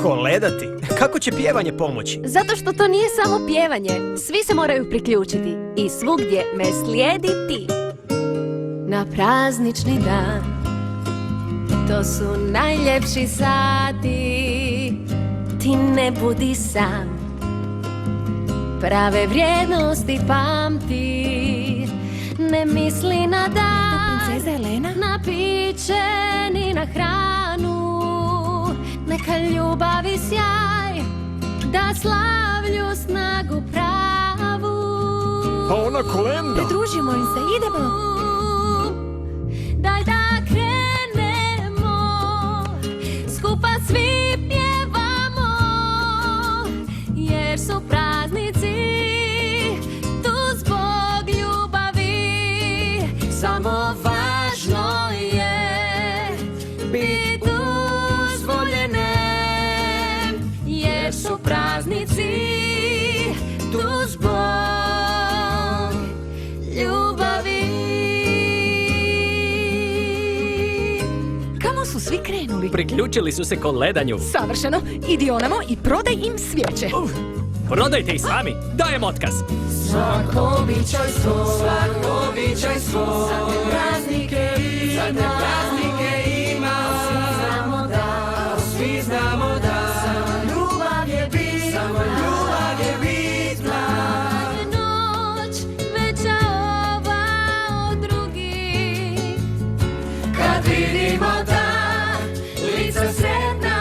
Koledati? Kako će pjevanje pomoći? Zato što to nije samo pjevanje. Svi se moraju priključiti. I svugdje me slijedi ti. Na praznični dan, to su najljepši sati. Ti ne budi sam, prave vrijednosti pamti. Ne misli na dan, princeza Elena? na piće ni na hranu. Neka ljubavi sjaj da slavlju snagu pravu. A ona kolenda! Pridružimo im se, idemo! Daj da krenemo, skupa svi pjevamo, jer su praznici tu zbog ljubavi. Samo važno je biti uzvoljene, jer su praznici tu zbog ljubavi. Kamo su svi krenuli? Priključili su se koledanju. Savršeno, idi onamo i prodaj im svijeće. Prodajte ih sami, dajem otkaz. Svako običaj svoj, svako običaj svoj, za te praznike ima, svi znamo da, svi znamo da, samo ljubav je bitna, samo ljubav je bitna. Noć veća ova od drugih, Kad vidimo da, lica sretna,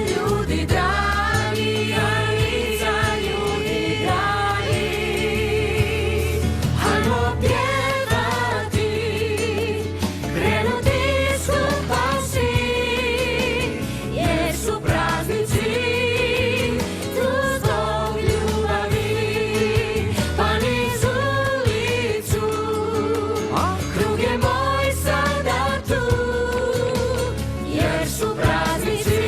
ljudi dragi, lica ljudi dragi. Hajmo pjevati, krenuti skupa svi, jer su praznici tu zbog ljubavi. Pa niz ulicu, krug je moj sada tu, jer su praznici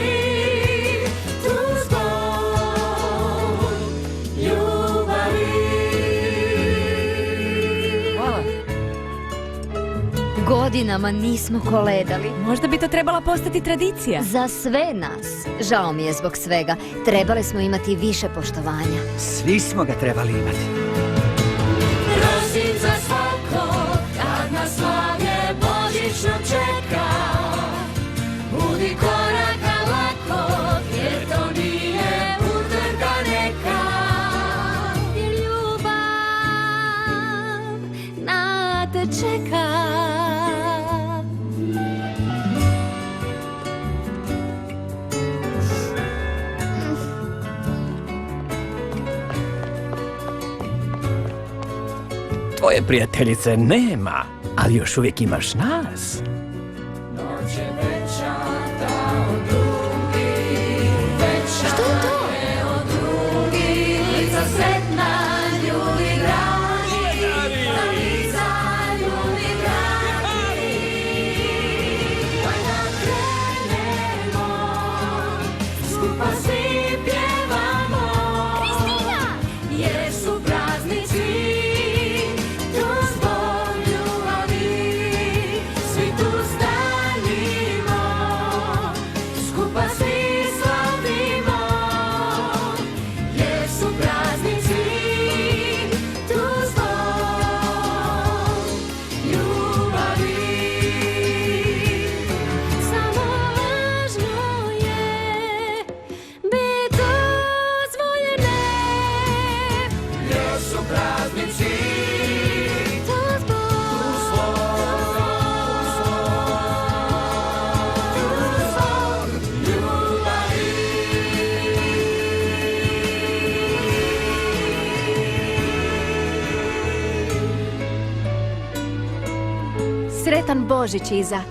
tu zbog ljubavi. Hvala. Godinama nismo koledali. Možda bi to trebala postati tradicija. Za sve nas. Žao mi je zbog svega. Trebali smo imati više poštovanja. Svi smo ga trebali imati. Prosim za svako, kad nas slavlje božićno čeka. Budi koraka lako, jer to nije utrka neka. jer ljubav na te čeka. Tvoje prijateljice nema, ali još uvijek imaš nas. Noć je veća ta od drugih, veća je od drugih. Lica sretna, ljudi dragi, lica ljudi dragi. Hajde krenemo, skupa svi pjevamo, jer su praznici tu zbog ljubavi. Svi tu stanimo, skupa svi slavimo, jer su praznici tu zbog ljubavi. Samo važno je biti uzvoljene, Jer su praznici tu zbog ljubavi. Sretan Božić, Iza.